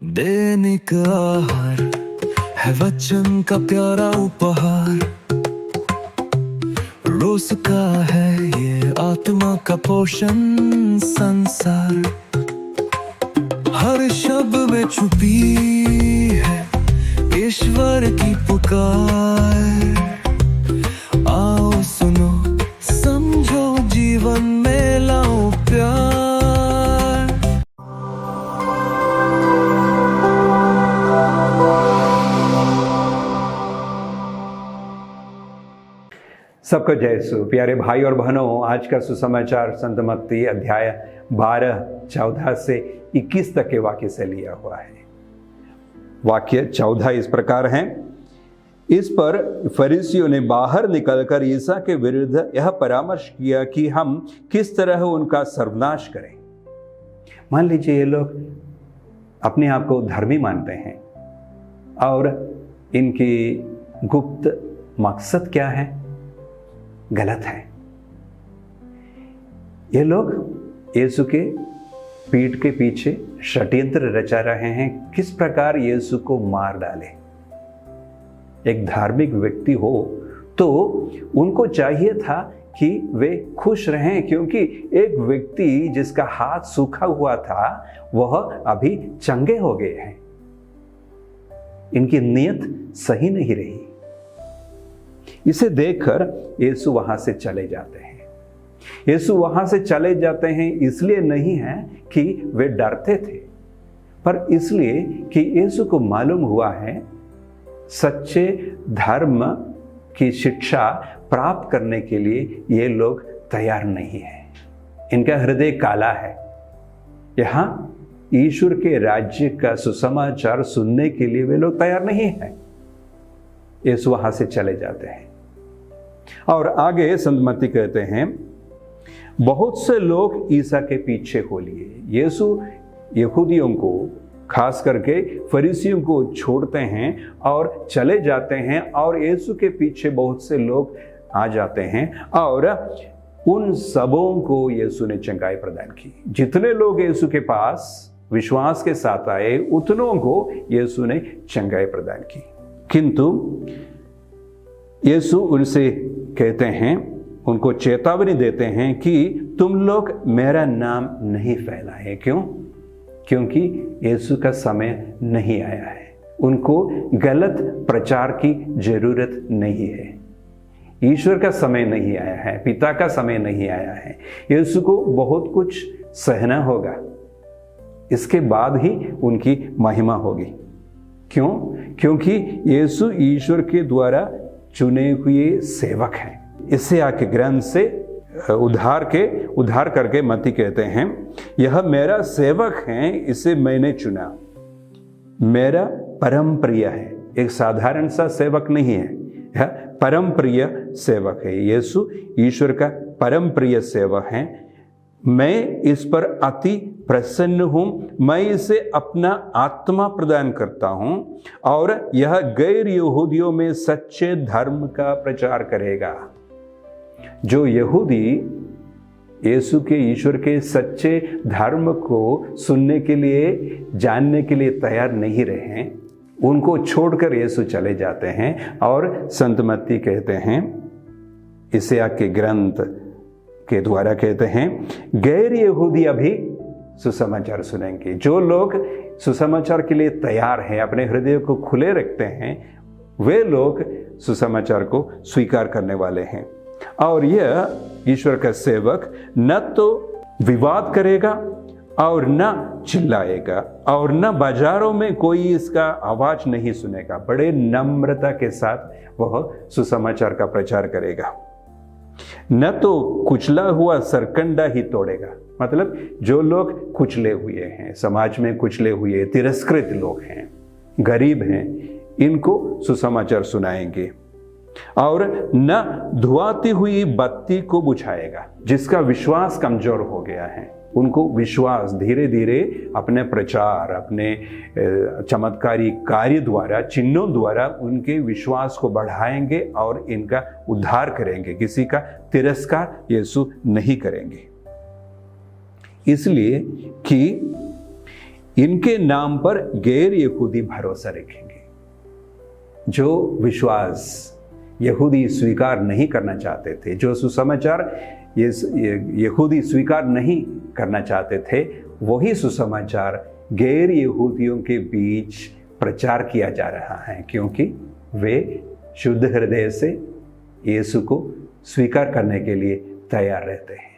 दैनिक आहार है वचन का प्यारा उपहार। रोज का है ये आत्मा का पोषण संसार। हर शब्द में छुपी है ईश्वर की पुकार। आओ सुनो समझो जीवन में लाओ प्यार। सबको जय यीशु। प्यारे भाई और बहनों, आज का सुसमाचार संत मत्ती अध्याय 12-14 से 21 तक के वाक्य से लिया हुआ है। वाक्य 14 इस प्रकार हैं। इस पर फरीसियों ने बाहर निकलकर ईसा के विरुद्ध यह परामर्श किया कि हम किस तरह उनका सर्वनाश करें। मान लीजिए ये लोग अपने आप को धर्मी मानते हैं और इनकी गुप्त मकसद क्या है? गलत है। ये लोग यीशु के पीठ के पीछे षड्यंत्र रचा रहे हैं, किस प्रकार यीशु को मार डाले। एक धार्मिक व्यक्ति हो तो उनको चाहिए था कि वे खुश रहें, क्योंकि एक व्यक्ति जिसका हाथ सूखा हुआ था वह अभी चंगे हो गए हैं। इनकी नीयत सही नहीं रही। इसे देखकर यीशु वहां से चले जाते हैं। यीशु वहां से चले जाते हैं इसलिए नहीं है कि वे डरते थे, पर इसलिए कि यीशु को मालूम हुआ है सच्चे धर्म की शिक्षा प्राप्त करने के लिए ये लोग तैयार नहीं है। इनका हृदय काला है। यहां ईश्वर के राज्य का सुसमाचार सुनने के लिए वे लोग तैयार नहीं है। यीशु वहां से चले जाते हैं और आगे संत मत्ती कहते हैं, बहुत से लोग ईसा के पीछे हो लिए। यीशु यहूदियों को, खास करके फरीसियों को छोड़ते हैं और चले जाते हैं, और यीशु के पीछे बहुत से लोग आ जाते हैं और उन सबों को यीशु ने चंगाई प्रदान की। जितने लोग यीशु के पास विश्वास के साथ आए उतनों को यीशु ने चंगाई प्रदान की। किंतु यीशु उनसे कहते हैं, उनको चेतावनी देते हैं कि तुम लोग मेरा नाम नहीं फैलाए। क्यों? क्योंकि यीशु का समय नहीं आया है। उनको गलत प्रचार की जरूरत नहीं है। ईश्वर का समय नहीं आया है, पिता का समय नहीं आया है। यीशु को बहुत कुछ सहना होगा, इसके बाद ही उनकी महिमा होगी। क्यों? क्योंकि यीशु ईश्वर के द्वारा चुने हुए सेवक हैं। इससे आके ग्रंथ से उद्धार करके मत्ती कहते हैं, यह मेरा सेवक है, इसे मैंने चुना, मेरा परम प्रिय है। एक साधारण सा सेवक नहीं है, यह परम प्रिय सेवक है। यीशु ईश्वर का परम प्रिय सेवक है। मैं इस पर अति प्रसन्न हूं। मैं इसे अपना आत्मा प्रदान करता हूं और यह गैर यहूदियों में सच्चे धर्म का प्रचार करेगा। जो यहूदी यीशु के, ईश्वर के सच्चे धर्म को सुनने के लिए, जानने के लिए तैयार नहीं रहे, उनको छोड़कर यीशु चले जाते हैं। और संत मत्ती कहते हैं, इसे आके ग्रंथ के द्वारा कहते हैं, गैर यहूदी अभी सुसमाचार सुनेंगे। जो लोग सुसमाचार के लिए तैयार हैं, अपने हृदय को खुले रखते हैं, वे लोग सुसमाचार को स्वीकार करने वाले हैं। और यह ईश्वर का सेवक न तो विवाद करेगा और न चिल्लाएगा और न बाजारों में कोई इसका आवाज नहीं सुनेगा। बड़े नम्रता के साथ वह सुसमाचार का प्रचार करेगा। न तो कुचला हुआ सरकंडा ही तोड़ेगा। मतलब जो लोग कुचले हुए हैं, समाज में कुचले हुए, तिरस्कृत लोग हैं, गरीब हैं, इनको सुसमाचार सुनाएंगे। और न धुआती हुई बत्ती को बुझाएगा। जिसका विश्वास कमजोर हो गया है, उनको विश्वास धीरे धीरे अपने प्रचार, अपने चमत्कारी कार्य द्वारा, चिन्हों द्वारा उनके विश्वास को बढ़ाएंगे और इनका उद्धार करेंगे। किसी का तिरस्कार यीशु नहीं करेंगे। इसलिए कि इनके नाम पर गैर यहूदी भरोसा रखेंगे। जो विश्वास यहूदी स्वीकार नहीं करना चाहते थे, जो सुसमाचार यहूदी स्वीकार नहीं करना चाहते थे, वही सुसमाचार गैर यहूदियों के बीच प्रचार किया जा रहा है, क्योंकि वे शुद्ध हृदय से यीशु को स्वीकार करने के लिए तैयार रहते हैं।